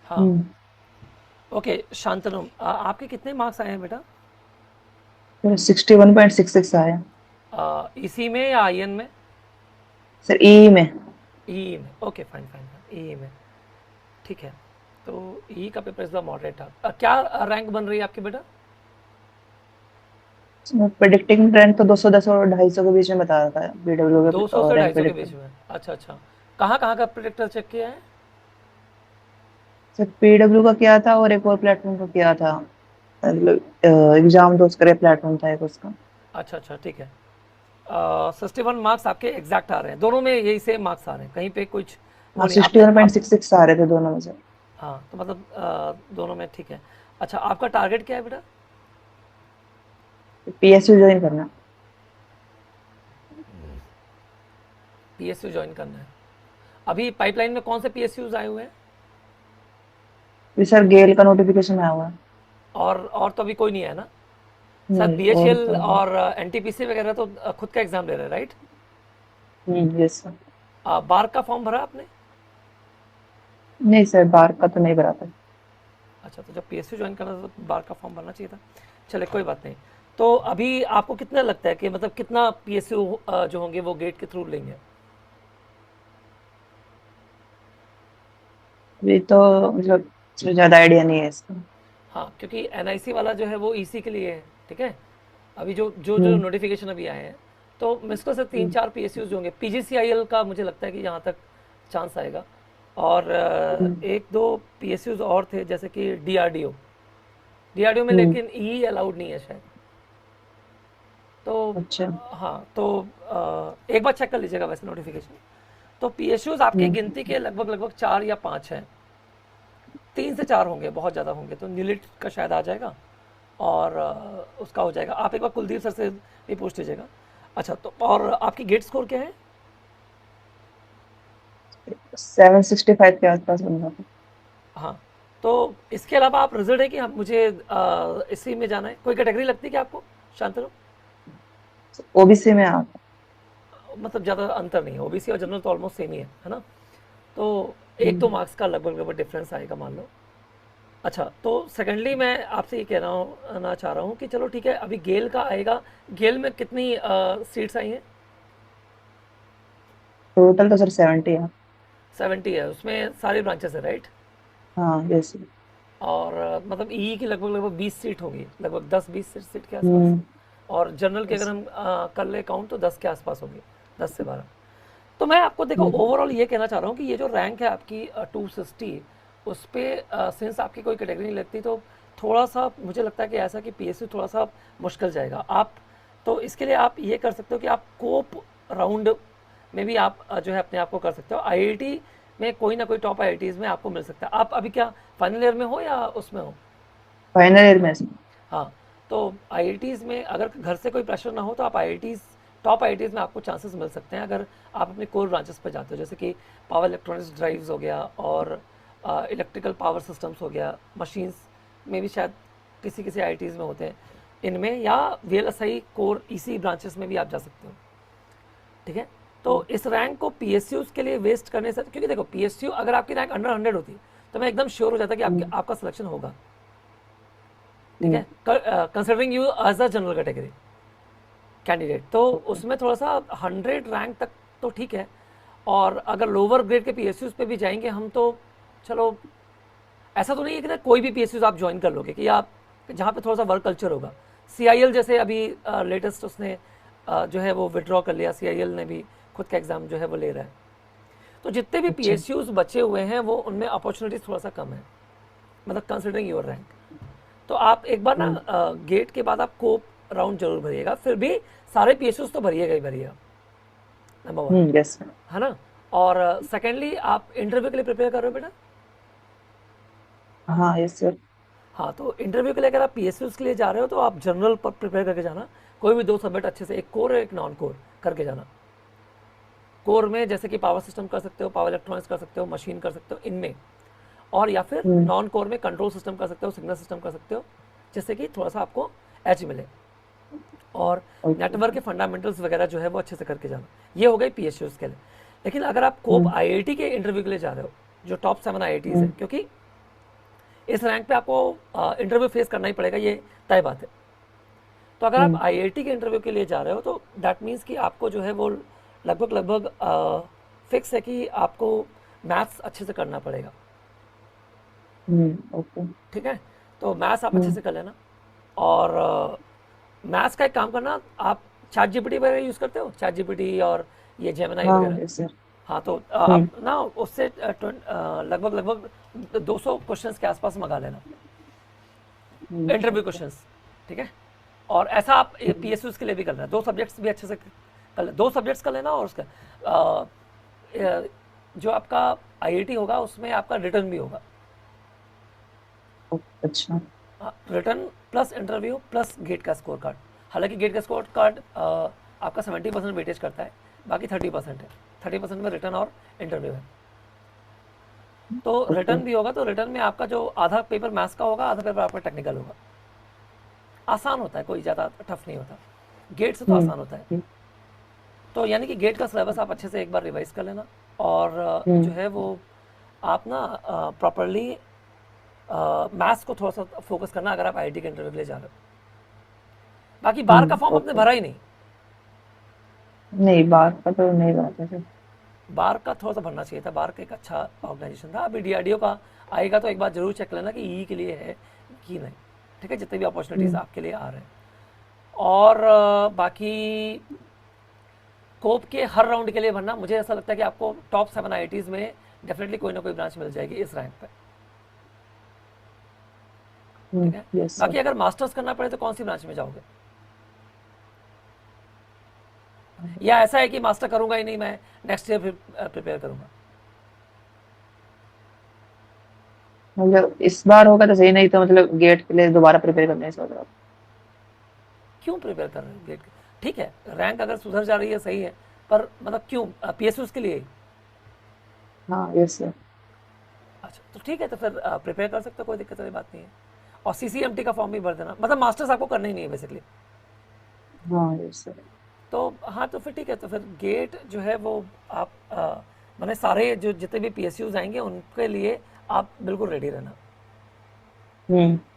हाँ। हम्म। ओके शांतनु, आपके कितने मार्क्स आए हैं बेटा? 61.66 आया। इसी में या आईएन में? सर ई में। ई में, ओके फाइन फाइन फाइन, ई में। ठीक है। तो ई का पेपर इस बार मॉडरेट था। क्या रैंक बन रही है आपकी बेटा? प्रिडिक्टिंग ट्रेंड तो 210 और 250 के बीच में बता रहा था बीडब्ल्यू के 200 से रैंक 250 के बीच प्रिडिक्टर। में, अच्छा अच्छा। कहाँ कहाँ का प्रेडिक्टर चेक किया है? सर पीडब्ल्यू का किया था और एक और प्लेटफॉर्म का किया था। मतलब एग्जाम दोस्त करे प्लेटफॉर्म था एक उसका। अच्छा अच्छा, ठीक है। 61 मार्क्स आपके एग्जैक्ट आ रहे हैं, दोनों में यही सेम मार्क्स आ रहे हैं, कहीं पे कुछ वो हाँ नहीं सिक्सटी आपने वन पॉइंट आप। सिक्स सिक्स आ रहे थे दोनों में से। हाँ तो मतलब दोनों में ठीक है। अच्छा, आपका टारगेट क्या है बेटा? पीएसयू ज्वाइन करना। पीएसयू ज्वाइन करना है। अभी पाइपलाइन में कौन से पीएसयूज आए हुए हैं? जी सर गेल का नोटिफिकेशन आया हुआ है। और तो अभी कोई नहीं है ना? शायद नहीं और बीएचईएल तो नहीं। और एनटीपीसी वगैरह तो खुद का एग्जाम ले रहे हैं, राइट? Yes sir. बार का फॉर्म भरा आपने? नहीं सर बार का तो नहीं भरा था। अच्छा, तो जब पीएसयू ज्वाइन करना था तो बार का फॉर्म भरना चाहिए था। चले कोई बात नहीं। तो अभी आपको कितना लगता है कि मतलब कितना पीएसयू जो होंगे वो गेट के थ्रू लेंगे? अभी तो मतलब मुझे ज्यादा आइडिया नहीं है इसका। हाँ, क्योंकि एनआईसी वाला जो है वो ईसी के लिए है। ठीक है। अभी जो जो जो हम्म। नोटिफिकेशन अभी आए हैं, तो मुश्किल से तीन हम्म। चार पीएसयूज होंगे। पीजीसीआईएल का मुझे लगता है कि यहाँ तक चांस आएगा। और हम्म। एक दो पीएसयूज और थे, जैसे कि डीआरडीओ। डीआरडीओ में हम्म। लेकिन ई अलाउड नहीं है शायद। तो अच्छा। हाँ, तो एक बार चेक कर लीजिएगा वैसे नोटिफिकेशन। तो पीएसयूज आपकी हम्म। गिनती के लगभग लगभग 4 या 5 हैं। 3 से 4 होंगे, बहुत ज़्यादा होंगे तो नीलिट का शायद आ जाएगा। और उसका हो जाएगा। आप एक बार कुलदीप सर से भी पूछ लीजिएगा। अच्छा, तो और आपकी गेट स्कोर क्या है? 765 के आसपास बन रहा था। हाँ। तो इसके अलावा आप रिजल्ट है कि हम मुझे इसी में जाना है, कोई कैटेगरी लगती है कि आपको? शांतनु, ओबीसी में आ। मतलब ज़्यादा अंतर नहीं है, ओबीसी और जनरल तो ऑलमोस्ट सेम ही है ना? तो एक दो हम्म। मार्क्स का लगभग लगभग डिफरेंस आएगा मान लो। अच्छा, तो सेकेंडली मैं आपसे ये कहना चाह रहा हूँ कि चलो ठीक है, अभी गेल का आएगा। गेल में कितनी सीट्स आई हैं? टोटल तो सर 70 है। 70 है, उसमें सारे ब्रांचेस है, राइट? हाँ यस। और मतलब ई की लगभग लगभग 20 सीट होगी, लगभग 10-20 सीट के आसपास। हम्म। और जनरल की अगर यस। हम कर ले काउंट तो 10 के आसपास होगी, 10 से 12। तो मैं आपको देखो हम्म। ओवरऑल ये कहना चाह रहा हूँ कि ये जो रैंक है आपकी 260, उस पर सिंस आपकी कोई कैटेगरी नहीं लगती, तो थोड़ा सा मुझे लगता है कि ऐसा कि पीएसयू थोड़ा सा मुश्किल जाएगा आप। तो इसके लिए आप ये कर सकते हो कि आप कोप राउंड में भी आप जो है अपने आप को कर सकते हो। आईआईटी में कोई ना कोई टॉप आईआईटीज में आपको मिल सकता है। आप अभी क्या फाइनल ईयर में हो या उसमें हो? फाइनल ईयर में इसमें। हाँ। तो आईआईटीज़ में अगर घर से कोई प्रेशर ना हो तो आप आईआईटीज़, टॉप आईआईटीज़ में आपको चांसेस मिल सकते हैं अगर आप अपने कोर ब्रांचेस पर जाते हो, जैसे कि पावर इलेक्ट्रॉनिक्स ड्राइव्स हो गया, और इलेक्ट्रिकल पावर सिस्टम्स हो गया, मशीन्स में भी शायद किसी किसी आईआईटीज़ में होते हैं इनमें, या वीएलएसआई कोर इसी ब्रांचेस में भी आप जा सकते हो। ठीक है। तो इस रैंक को पीएसयूज के लिए वेस्ट करने से, क्योंकि देखो पीएसयू अगर आपकी रैंक अंडर 100 होती तो मैं एकदम श्योर हो जाता कि हम्म। आपका सिलेक्शन होगा। ठीक हम्म। है। Considering you as a general category candidate, तो ओके। उसमें थोड़ा सा 100 रैंक तक तो ठीक है। और अगर लोअर ग्रेड के पीएसयूज पे भी जाएंगे हम तो चलो, ऐसा तो नहीं है कि ना कोई भी पीएसयूज आप ज्वाइन कर लोगे, कि आप जहाँ पे थोड़ा सा वर्क कल्चर होगा। सीआईएल जैसे अभी लेटेस्ट उसने जो है वो विड्रॉ कर लिया, सीआईएल ने भी खुद का एग्ज़ाम जो है वो ले रहा है। तो जितने भी अच्छा। पीएसयूज बचे हुए हैं वो उनमें अपॉर्चुनिटीज थोड़ा सा कम है, मतलब कंसिडरिंग योर रैंक। तो आप एक बार ना हम्म। गेट के बाद आप कोप राउंड जरूर भरिएगा, फिर भी सारे पीएसयूज तो भरिएगा ही भरिएगा, नंबर वन। यस। है ना? और सेकेंडली आप इंटरव्यू के लिए प्रिपेयर कर रहे हो बेटा? हाँ यस सर। हाँ, तो इंटरव्यू के लिए अगर आप पीएसयूज के लिए जा रहे हो तो आप जनरल पर प्रिपेयर करके जाना। कोई भी दो सब्जेक्ट अच्छे से, एक कोर और एक नॉन कोर करके जाना। कोर में जैसे कि पावर सिस्टम कर सकते हो, पावर इलेक्ट्रॉनिक्स कर सकते हो, मशीन कर सकते हो इनमें। और या फिर हम्म। नॉन कोर में कंट्रोल सिस्टम कर सकते हो, सिग्नल सिस्टम कर सकते हो, जिससे कि थोड़ा सा आपको एज मिले। और ओके नेटवर्क सर। के फंडामेंटल्स वगैरह जो है वो अच्छे से करके जाना। ये हो गई पीएसयूज के लिए। लेकिन अगर आप कोप हम्म। आईआईटी के इंटरव्यू के लिए जा रहे हो, जो टॉप 7 आईआईटीज हम्म। हैं, क्योंकि इस रैंक पे आपको इंटरव्यू फेस करना ही पड़ेगा, ये तय बात है। तो अगर आप हम्म आईआईटी के इंटरव्यू के लिए जा रहे हो तो दैट मीन्स कि आपको जो है वो लगभग लगभग फिक्स है कि आपको मैथ्स अच्छे से करना पड़ेगा। ओके। ठीक है, तो मैथ्स आप अच्छे हम्म से कर लेना। और मैथ्स का एक काम करना, आप चैट जीपीटी वगैरह यूज़ करते हो, चैट जीपीटी और ये जेमिनाई हाँ वगैरह। Yes sir. हाँ, तो हम्म आप ना उससे लगभग लगभग 200 क्वेश्चंस के आसपास मंगा लेना, इंटरव्यू ओके। क्वेश्चंस। ठीक है, और ऐसा आप हम्म पीएसयूज के लिए भी करना है, दो सब्जेक्ट्स भी अच्छे से कर ले, दो सब्जेक्ट्स कर लेना। और उसका अ, अ, जो आपका आईआईटी होगा उसमें आपका रिटर्न भी होगा। अच्छा। Return plus interview plus GATE का स्कोर कार्ड। हालांकि गेट का स्कोर कार्ड आपका 70% वेटेज करता है, बाकी 30% है। 30% में रिटर्न और इंटरव्यू है। तो ओके। रिटर्न भी होगा, तो रिटर्न में आपका जो आधा पेपर मैथ्स का होगा, आधा पेपर आपका टेक्निकल होगा। आसान होता है, कोई ज़्यादा टफ नहीं होता, गेट से तो आसान होता है। हम्म तो यानी कि गेट का सिलेबस आप अच्छे से एक बार रिवाइज कर लेना। और जो हम्म है वो आप ना प्रॉपरली मैथ्स को थोड़ा सा फोकस करना अगर आप आईआईटी के इंटरव्यू के लिए जा रहे हो। बाकी बार का फॉर्म आपने ओके। भरा ही नहीं। नहीं, बात का तो नहीं बात है सर। बार का थोड़ा सा भरना चाहिए था, बार का एक अच्छा ऑर्गेनाइजेशन था। अभी डीआरडीओ का आएगा तो एक बार जरूर चेक लेना कि ई के लिए है कि नहीं। ठीक है, जितने भी अपॉर्चुनिटीज़ हम्म आपके लिए आ रहे हैं। और बाकी कोप के हर राउंड के लिए भरना, मुझे ऐसा लगता है कि आपको टॉप 7 आईआईटीज़ में डेफिनेटली कोई ना कोई ब्रांच मिल जाएगी इस रैंक पे। ठीक है, यस सर। बाकी अगर मास्टर्स करना पड़े तो कौन सी ब्रांच में जाओगे, या ऐसा है कि मास्टर करूंगा ही नहीं मैं, नेक्स्ट ईयर फिर प्रिपेयर करूंगा? मतलब इस बार होगा तो सही, नहीं तो मतलब गेट के लिए दोबारा प्रिपेयर करने सोच रहा क्यों प्रिपेयर कर रहे हो गेट? ठीक है, रैंक अगर सुधर जा रही है सही है, पर मतलब क्यों, पीएसयू के लिए? हूँ। हाँ यस सर। अच्छा, तो ठीक है, तो फिर प्रिपेयर कर सकते हो, कोई दिक्कत वाली बात नहीं है। और सीसीएमटी का फॉर्म भी भर देना, मतलब मास्टर्स आपको करना ही नहीं है बेसिकली। हाँ यस सर। तो हाँ, तो फिर ठीक है, तो फिर गेट जो है वो आप मैंने सारे जो जितने भी पीएसयूज आएंगे उनके लिए आप बिल्कुल रेडी रहना।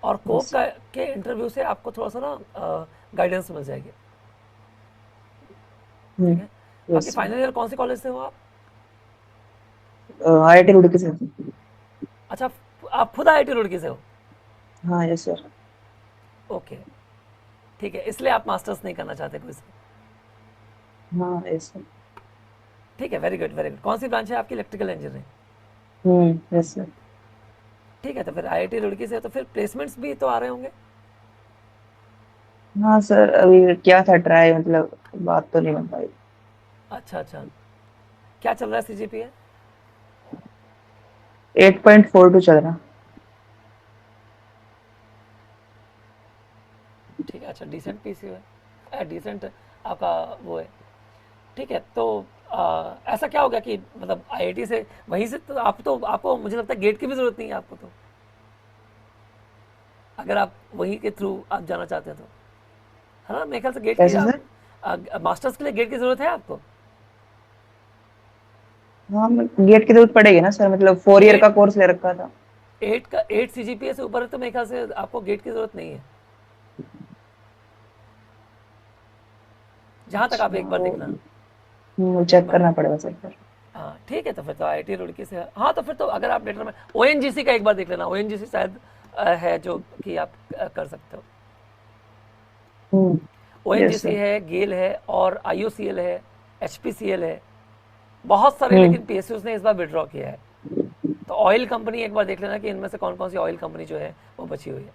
और कोप यस। का के इंटरव्यू से आपको थोड़ा सा ना गाइडेंस मिल जाएगी। ठीक है, बाकी यस सर। फाइनल ईयर कौन से कॉलेज से हो आप? आईआईटी रुड़की से। अच्छा, आप खुद आईआईटी रुड़की से हो? हाँ यस सर। ओके, ठीक है, इसलिए आप मास्टर्स नहीं करना चाहते कोई से। हाँ यस सर। ठीक है, वेरी गुड वेरी गुड। कौन सी ब्रांच है आपकी? Electrical engineering. Yes sir. ठीक है, तो फिर आईआईटी रुड़की से तो फिर प्लेसमेंट्स भी तो आ रहे होंगे। हाँ सर, अभी क्या था ट्राई, मतलब बात तो नहीं बन पाई। अच्छा अच्छा, क्या चल रहा है सीजीपीए? 8.42 चल रहा। ठीक है, अच्छा, डिसेंट पीसी है, डिसेंट आपका वो है। ठीक है, तो ऐसा क्या हो गया कि मतलब आईआईटी से वहीं से, तो आप तो आपको मुझे लगता है गेट की भी ज़रूरत नहीं है आपको तो, अगर आप वहीं के थ्रू आप जाना चाहते हैं तो, है ना? मेरे ख्याल से गेट की कैसे आप सर? मास्टर्स के लिए गेट की ज़रूरत है आपको। हाँ, गेट की जरूरत पड़ेगी ना सर, मतलब 4 ईयर का एट कोर्स ले रखा था। 8 सीजीपीए से ऊपर है तो मेरे ख्याल से आपको गेट की ज़रूरत नहीं है, जहाँ तक आप अच्छा, एक बार देखना, एक चेक बार करना देख। पड़ेगा सर फिर। हाँ ठीक है, तो फिर तो आईआईटी रुड़की से हाँ, तो फिर तो अगर आप लेटर में ओएनजीसी का एक बार देख लेना, ओएनजीसी शायद है जो कि आप कर सकते हो। Yes ONGC sir. है, गेल है, और आईओसीएल है, एचपीसीएल है, बहुत सारे, हम्म लेकिन पीएसयूज ने इस बार विड्रॉ किया है। तो ऑयल कंपनी एक बार देख लेना कि इनमें से कौन कौन सी ऑयल कंपनी जो है वो बची हुई है।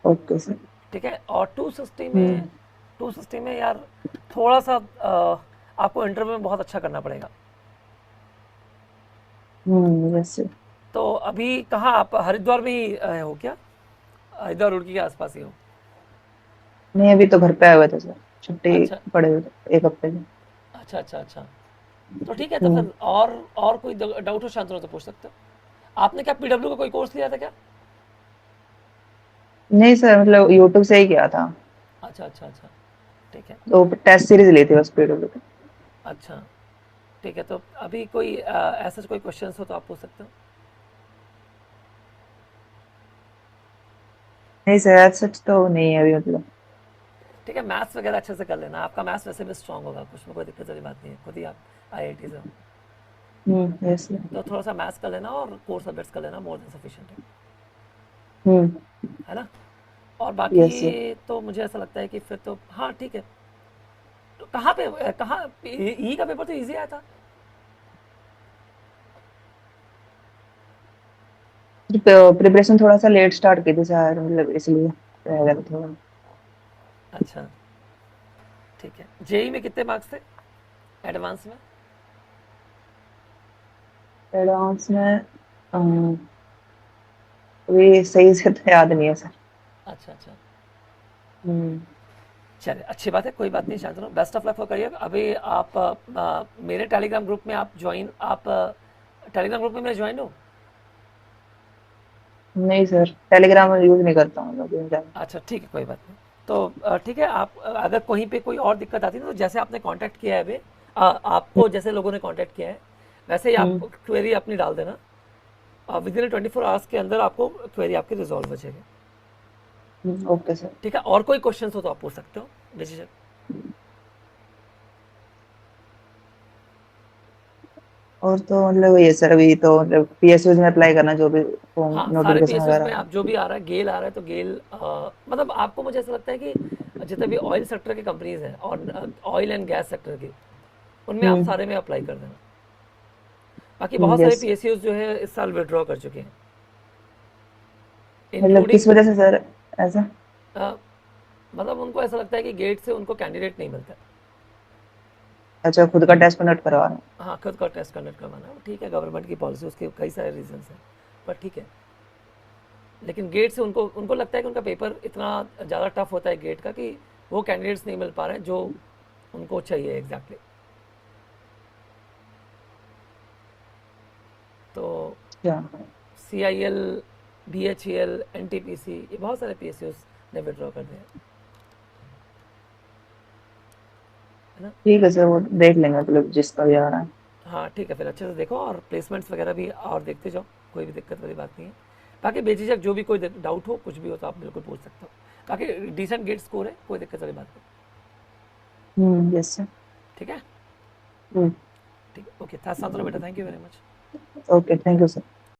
Okay sir. ठीक है, और हम्म 260 में यार थोड़ा सा आपको इंटरव्यू में बहुत अच्छा करना पड़ेगा। Yes sir. तो अभी कहाँ आप हरिद्वार में ही हो क्या? हरिद्वार रुड़की के आसपास ही हो? नहीं, अभी तो घर पे आए हुए थे सर, छुट्टी अच्छा पड़े हुए थे 1 हफ्ते की। अच्छा अच्छा अच्छा, तो ठीक है, तो हम्म फिर और कोई डाउट हो शांतनु तो पूछ सकते हो। आपने क्या पीडब्ल्यू का कोई कोर्स लिया था क्या? नहीं सर, मतलब यूट्यूब से ही किया था। अच्छा अच्छा अच्छा, ठीक है, तो टेस्ट सीरीज ली थी बस पीडब्ल्यू की। अच्छा ठीक है, तो अभी कोई ऐसा कोई क्वेश्चन हो तो आप पूछ सकते हो। नहीं सर, सच तो नहीं है अभी मतलब। ठीक है, मैथ्स वगैरह अच्छे से कर लेना, आपका मैथ्स वैसे भी स्ट्रांग होगा, कुछ में कोई दिक्कत वाली बात नहीं है, खुद ही आप आईआईटी से हो। Yes sir. तो थोड़ा सा मैथ्स कर लेना और कोर सब्जेक्ट्स कर लेना, मोर देन सफिशिएंट हम्म। है ना। और यस सर। बाकी तो मुझे ऐसा लगता है कि फिर तो हाँ ठीक है। तो कहाँ पे कहाँ ई का पेपर तो इजी आया था। प्रिपरेशन थोड़ा सा लेट स्टार्ट की थी सर, मतलब इसलिए रह गया था थोड़ा। अच्छा ठीक है, जेई में कितने मार्क्स थे, एडवांस में। एडवांस में अभी सही से तो याद नहीं है सर। अच्छा अच्छा, हम्म। चलिए अच्छी बात है, कोई बात नहीं, शांत रहो, best of luck for career. अभी आप मेरे टेलीग्राम ग्रुप में आप ज्वाइन, आप टेलीग्राम ग्रुप में मेरे ज्वाइन हो। नहीं सर, टेलीग्राम यूज नहीं करता हूँ मैं ज्यादा। अच्छा ठीक है, कोई बात नहीं। तो ठीक है, आप अगर कहीं पे कोई और दिक्कत आती है ना, तो जैसे आपने कांटेक्ट किया है अभी, आपको जैसे लोगों ने कांटेक्ट किया है वैसे ही आप हम्म। क्वेरी अपनी डाल देना, विद इन 24 आवर्स के अंदर आपको क्वेरी आपकी रिजॉल्व हो जाएगी। Okay sir. ठीक है, और कोई क्वेश्चन हो तो आप पूछ सकते हो बेझिझक। और तो मतलब ये सर, अभी तो मतलब पीएसयूज में अप्लाई करना, जो भी फॉर्म हाँ, सारे नोटिफिकेशन पीएसयूज वगैरह में है। आप जो भी आ रहा है, गेल आ रहा है तो गेल, मतलब आपको, मुझे ऐसा लगता है कि जितने भी ऑयल सेक्टर की कंपनीज हैं और ऑयल एंड गैस सेक्टर की, उनमें आप हम्म। सारे में अप्लाई कर देना। बाकी बहुत सारे यस। पीएसयूज जो है इस साल विड्रॉ कर चुके हैं, मतलब इंक्लूडिंग, किस वजह से सर ऐसा? मतलब उनको ऐसा लगता है कि गेट से उनको कैंडिडेट नहीं मिलता। अच्छा, खुद का टेस्ट कंडक्ट करवा रहा हूँ। हाँ, खुद का टेस्ट कंडक्ट करवाना, ठीक है, गवर्नमेंट की पॉलिसी, उसके कई सारे रीजंस हैं, पर ठीक है। लेकिन गेट से उनको उनको लगता है कि उनका पेपर इतना ज़्यादा टफ होता है गेट का, कि वो कैंडिडेट्स नहीं मिल पा रहे हैं जो उनको चाहिए एग्जैक्टली exactly। तो अच्छा। C I L, B H E L, N T P C, ये बहुत सारे पी एस यूज ने विड्रॉ कर दिया है ना। ठीक है सर, वो देख लेंगे मतलब जिसका भी आ रहा है। हाँ ठीक है, फिर अच्छे से देखो और प्लेसमेंट्स वगैरह भी और देखते जाओ, कोई भी दिक्कत वाली बात नहीं है। बाकी बेझिझक जो भी कोई डाउट हो, कुछ भी हो तो आप बिल्कुल पूछ सकते हो। बाकी डिसेंट गेट स्कोर है, कोई दिक्कत वाली बात नहीं। Yes sir. ठीक है, हम्म। ठीक है, ओके था, साथ लो बेटा, thank you very much. Okay, thank you sir.